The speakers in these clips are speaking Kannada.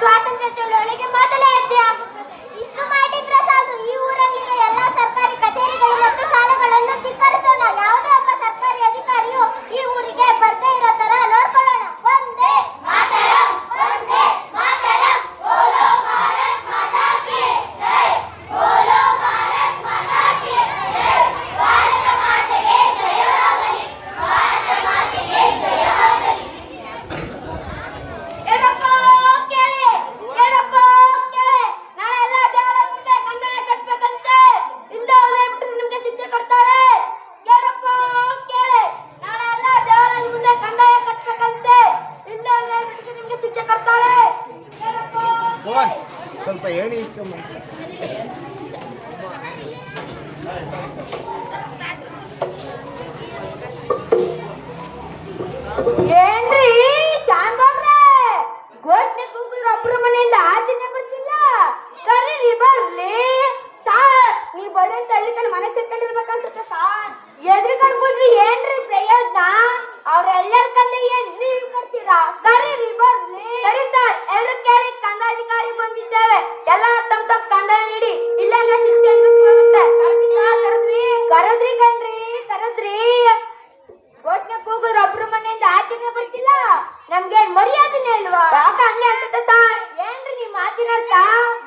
ಸ್ವಾತಂತ್ರ್ಯ ಚಳವಳಿಗೆ ಮೊದಲೇ ಹೆಜ್ಜೆ ಆಗುತ್ತದೆ. ಇಷ್ಟು ಮಾಡಿದ್ರೆ ಸಾಕು, ಈ ಊರಲ್ಲಿರುವ ಎಲ್ಲಾ ಸರ್ಕಾರಿ ಕಚೇರಿಗಳು ಮತ್ತು ಶಾಲೆಗಳನ್ನು ಧಿಕ್ಕರಿಸೋಣ. ಯಾವುದೇ ಒಬ್ಬ ಸರ್ಕಾರಿ ಅಧಿಕಾರಿಯು ಈ ಊರಿಗೆ ಬರ್ದೇ ಇರೋ ತರ ನೋಡ್ಕೊಳ್ಳೋಣ. ಒಂದೇ ಮಾತರಂ, ಒಂದೇ ಮಾತರಂ, ಬೋಲೋ ಭಾರತ್ ಮಾತಾ ಕಿ ಜೈ, ಬೋಲೋ ಭಾರತ್ ಮಾತಾ ಕಿ ಜೈ, ಭಾರತ ಮಾತೆಗೆ ಜಯವಾಗಲಿ, ಭಾರತ ಮಾತೆಗೆ ಜಯವಾಗಲಿ. ಏನಪ್ಪ ಕೇಳಿ, ಏನಪ್ಪ ಕೇಳಿ, ನಾಳೆ ಎಲ್ಲ ದೇವರ ಮುಂದೆ ಕಂದಾಯ ಕಟ್ಬೇಕಂತೆ, ಇಲ್ಲ ಬಿಟ್ಟರೆ ನಿಮ್ಗೆ ಶಿಕ್ಷೆ ಕೊಡ್ತಾರೆ. ಏನಪ್ಪ ಕೇಳಿ, ನಾಳೆ ಎಲ್ಲ ದೇವರ ಮುಂದೆ ಕಂದಾಯ ಕಟ್ಬೇಕಂತೆ, ಇಲ್ಲ ಬಿಟ್ಟರೆ ನಿಮ್ಗೆ ಶಿಕ್ಷೆ ಕೊಡ್ತಾರೆ. ಏನಪ್ಪ ಸ್ವಲ್ಪ ಹೇಳಿ ಇಸ್ಕೊಂಬ. ಏನ್ರಿ ಶಾಂತವ್ರೆ, ಘೋಷಣೆ ಕೂಗಿದ್ರೆ ಒಬ್ರು ಮನೆಯಿಂದ ಆಚೆನೆ ಬರ್ತಿಲ್ಲ. ಕರೀರಿ ಬರ್ಲಿ ಸಾರ್. ನೀವ್ ಬರೋಂತ ಹಳ್ಳಿ ಕಡೆ ಮನೆ ಸೇರ್ಕೊಂಡಿರ್ಬೇಕನ್ಸುತ್ತೆ ಸಾರ್. ಎದ್ರಿಕೊಂಡು ಬಂದ್ರಿ ಏನ್ರಿ ಪ್ರಯೋಜನ? ಅವ್ರೆಲ್ಲರ ಕಲ್ಲಿ ಏನ್ ನೀವ್ ಕಟ್ತೀರಾ? ಕರೀರಿ ಬರ್ಲಿ. ಸರಿ ಸರ್, ಎಲ್ರು ಕೇಳಿ, ಕಂದಾಧಿಕಾರಿ ಬಂದಿದ್ದೇವೆ. ಎಲ್ಲ ತಮ್ಮ ತಮ್ಮ ಕಂದಾಯ ನೀಡಿ, ಇಲ್ಲಾಂದ್ರೆ ಶಿಕ್ಷೆ ಅನ್ಭವಿಸ್ಕೊಳ್ಳುತ್ತೆ. ಕರದ್ರಿ ಕಣ್ರಿ, ಕರದ್ರಿ. ಘೋಷಣೆ ಕೂಗಿದ್ರೆ ಒಬ್ರು ಮನೆಯಿಂದ ಆಚೆನೆ ಬರ್ತಿಲ್ಲ. ನಮ್ಗೇನ್ ಮರ್ಯಾದನೆ ಇಲ್ವಾ? ಯಾಕೆ ಹಂಗೆ ಅನ್ಸುತ್ತೆ ಸಾರ್? ಏನ್ರಿ ನಿಮ್ ಮಾತಿನ ಅರ್ಥ?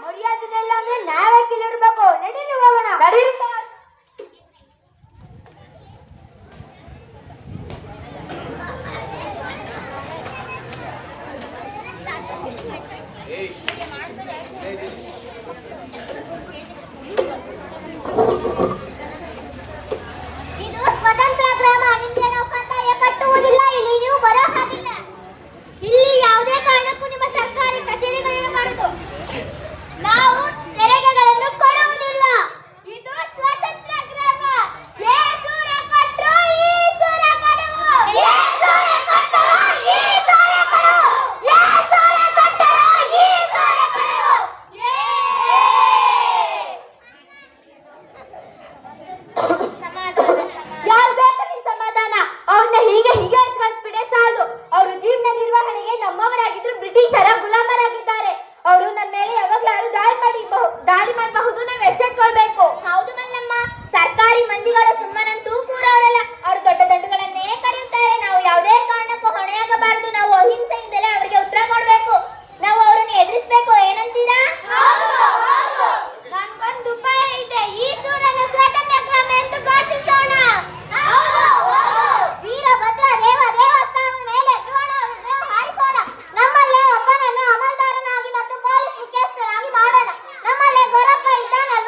ಮರ್ಯಾದನೆ ಇಲ್ಲ ಅಂದ್ರೆ ನಾವೇ ಕಿಲಿರ್ಬೇಕು. ನಡೀಲಿ ಹೋಗೋಣ. ನಡೀರಿ ಸರ್. ಇದು ಸ್ವತಂತ್ರ ಗ್ರಾಮ. ನಿಮ್ಗೆ ನಾವು ಕಂದಾಯ ಕಟ್ಟುವುದಿಲ್ಲ. ಇಲ್ಲಿ ನೀವು ಬರೋ ಹಾಗಿಲ್ಲ. ಇಲ್ಲಿ ಯಾವುದೇ ಕಾರಣಕ್ಕೂ ನಿಮ್ಮ ಸರ್ಕಾರಿ ಕಚೇರಿಗಳಿರಬಾರದು. ನಾವು ತೆರಿಗೆಗಳನ್ನು ಕೊಡುವುದಿಲ್ಲ. ಇದು ಸ್ವತಂತ್ರ ಗ್ರಾಮ. ಏ ಸೂರ್ಯ ಕೊಟ್ರು ಈ ಸೂರ್ಯ ಕಡವು, ಏ ಸೂರ್ಯ ಕೊಟ್ರು ಈ ಸೂರ್ಯ ಕಡವು, ಏ ಸೂರ್ಯ ಕೊಟ್ರು ಈ ಸೂರ್ಯ ಕಡವು. ಯಾರು ಬೇಕು ಸಮಾಧಾನ? ಅವ್ರನ್ನ ಹೀಗೆ ಹಚ್ಕೊಂಡ್ಬಿಡೆ ಸಾಲು. ಅವರು ಜೀವನ ನಿರ್ವಹಣೆಗೆ ನಮ್ಮವರಾಗಿದ್ರು ಬ್ರಿಟಿಷರ ಗುಲಾಮರಾಗಿದ್ದಾರೆ. ಅವರು ನಮ್ಮ ಮೇಲೆ ಯಾವಾಗಲಾರು ದಾಳಿ ಮಾಡಬಹುದು. ನಾವು ಎಚ್ಚೆತ್ಕೊಳ್ಬೇಕು. ಹೌದು ಮಲ್ಲಮ್ಮ, ಸರ್ಕಾರಿ ಮಂದಿಗಳು ಸುಮ್ಮನಂತೂ ಕೂರವರಲ್ಲ. ಅವರು ದೊಡ್ಡ ದೊಡ್ಡಗಳನ್ನೇ ಕರೆಯುತ್ತಾರೆ. ನಾವು ಯಾವುದೇ ಕಾರಣಕ್ಕೂ ಹೊಣೆಯಾಗಬಾರದು. ನಾವು ಅಹಿಂಸೆಯಿಂದಲೇ ಅವರಿಗೆ ಉತ್ತರ ಕೊಡಬೇಕು. ನಾವು ಅವರನ್ನು ಎದುರಿಸಬೇಕು. ಏನಂತೀರಾ? ನನ್ಗೊಂದು ಉಪಾಯ ಇದೆ. ಈ ಸೂರನ ಸ್ವಾತಂತ್ರ್ಯ ಗ್ರಾಮ ಎಂದು ಘೋಷಿಸೋಣ. ವೀರಭದ್ರ ದೇವಸ್ಥಾನದ ಮೇಲೆ ದ್ರೋಣವನ್ನು ಹಾರಿಸೋಣ. ನಮ್ಮಲ್ಲೇ ಒಬ್ಬನನ್ನು ಅಮಲ್ದಾರನಾಗಿ ಮತ್ತು ಪೊಲೀಸ್ ಮುಖ್ಯಸ್ಥರಾಗಿ ಮಾಡೋಣ. ನಮ್ಮಲ್ಲೇ ಗೊರಪ್ಪ ಇದ್ದಾನಲ್ಲ,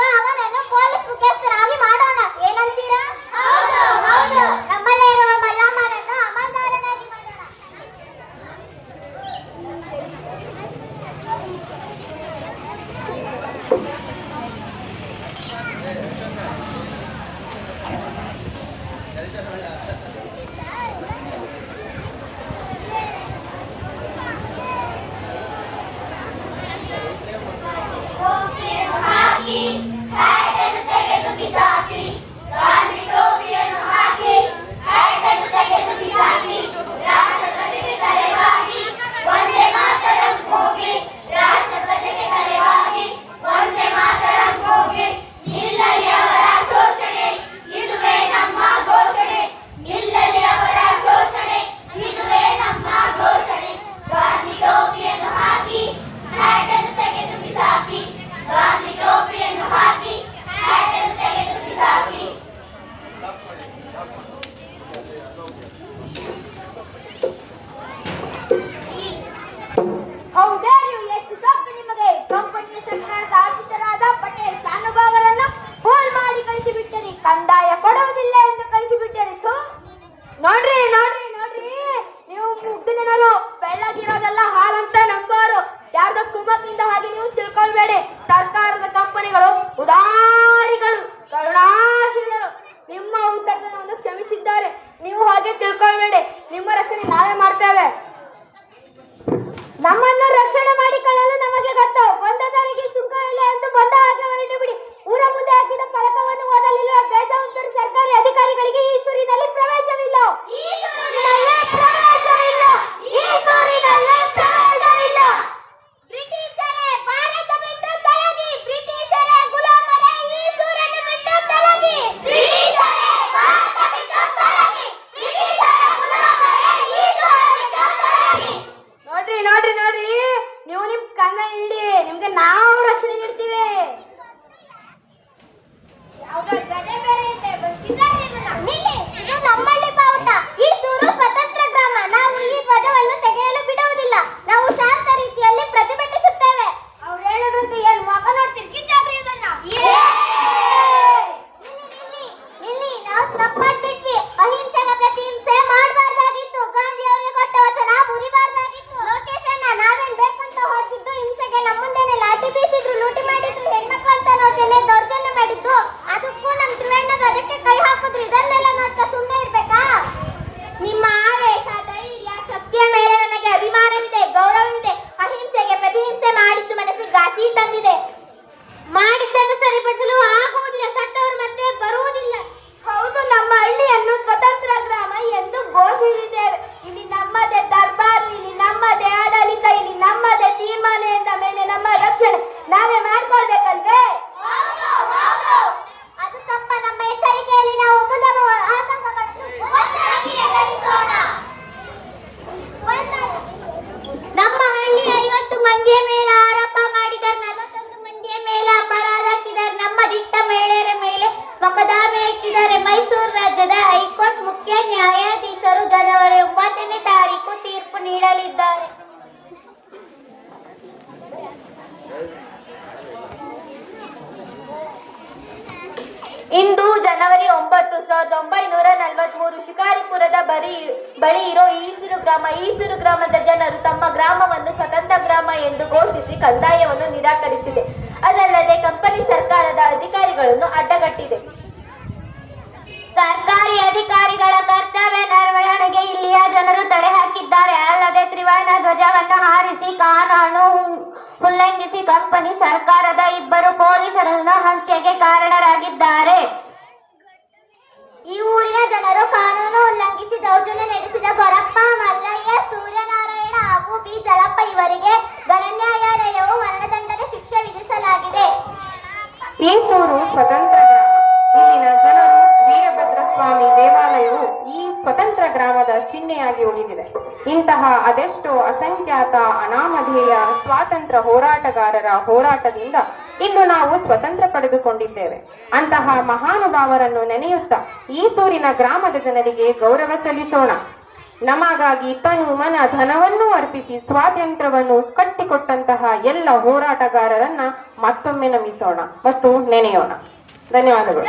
ಇಂದು ಜನವರಿ 9, 1943 ಶಿಕಾರಿಪುರದ ಬಳಿ ಇರೋ ಈಸೂರು ಗ್ರಾಮದ ಜನರು ತಮ್ಮ ಗ್ರಾಮವನ್ನು ಸ್ವತಂತ್ರ ಗ್ರಾಮ ಎಂದು ಘೋಷಿಸಿ ಕಂದಾಯವನ್ನು ನಿರಾಕರಿಸಿದೆ. ಅದಲ್ಲದೆ ಕಂಪನಿ ಸರ್ಕಾರದ ಅಧಿಕಾರಿಗಳನ್ನು ಅಡ್ಡಗಟ್ಟಿದೆ. ಸರ್ಕಾರಿ ಅಧಿಕಾರಿಗಳ ಕರ್ತವ್ಯ ನಿರ್ವಹಣೆಗೆ ಇಲ್ಲಿಯ ಜನರು ತಡೆ ಹಾಕಿದ್ದಾರೆ. ಅಲ್ಲದೆ ತ್ರಿವರ್ಣ ಧ್ವಜವನ್ನು ಹಾರಿಸಿ ಕಾನೂನು ಉಲ್ಲಂಘಿಸಿ ಕಂಪನಿ ಸರ್ಕಾರದ 2 ಪೊಲೀಸರನ್ನು ಹತ್ಯೆಗೆ ಕಾರಣರಾಗಿದ್ದಾರೆ. ಈ ಊರಿನ ಜನರು ಕಾನೂನು ಉಲ್ಲಂಘಿಸಿ ದೌರ್ಜನ್ಯ ನಡೆಸಿದ ಗೊರಪ್ಪ, ಮಲ್ಲಯ್ಯ, ಸೂರ್ಯನಾರಾಯಣ ಹಾಗೂ ಬಿ ಜಲಪ್ಪ ಇವರಿಗೆ ಗಣನ್ಯಾಯಾಲಯವು ಮರಣದಂಡನೆ ಶಿಕ್ಷೆ ವಿಧಿಸಲಾಗಿದೆ. ಈಸೂರು ಸ್ವತಂತ್ರ ಗ್ರಾಮ. ಇಲ್ಲಿನ ಜನರು ವೀರಭದ್ರಸ್ವಾಮಿ ದೇವಾಲಯವು ಈ ಸ್ವತಂತ್ರ ಗ್ರಾಮದ ಚಿಹ್ನೆಯಾಗಿ ಉಳಿದಿದೆ. ಇಂತಹ ಅದೆಷ್ಟೋ ಅಸಂಖ್ಯಾತ ಅನಾಮಧೇಯ ಸ್ವಾತಂತ್ರ್ಯ ಹೋರಾಟಗಾರರ ಹೋರಾಟದಿಂದ ಇಂದು ನಾವು ಸ್ವತಂತ್ರ ಪಡೆದುಕೊಂಡಿದ್ದೇವೆ. ಅಂತಹ ಮಹಾನುಭಾವರನ್ನು ನೆನೆಯುತ್ತಾ ಈಸೂರಿನ ಗ್ರಾಮದ ಜನರಿಗೆ ಗೌರವ ಸಲ್ಲಿಸೋಣ. ನಮಗಾಗಿ ತನು ಮನ ಧನವನ್ನೂ ಅರ್ಪಿಸಿ ಸ್ವಾತಂತ್ರ್ಯವನ್ನು ಕಟ್ಟಿಕೊಟ್ಟಂತಹ ಎಲ್ಲ ಹೋರಾಟಗಾರರನ್ನ ಮತ್ತೊಮ್ಮೆ ನಮಿಸೋಣ ಮತ್ತು ನೆನೆಯೋಣ. ಧನ್ಯವಾದಗಳು.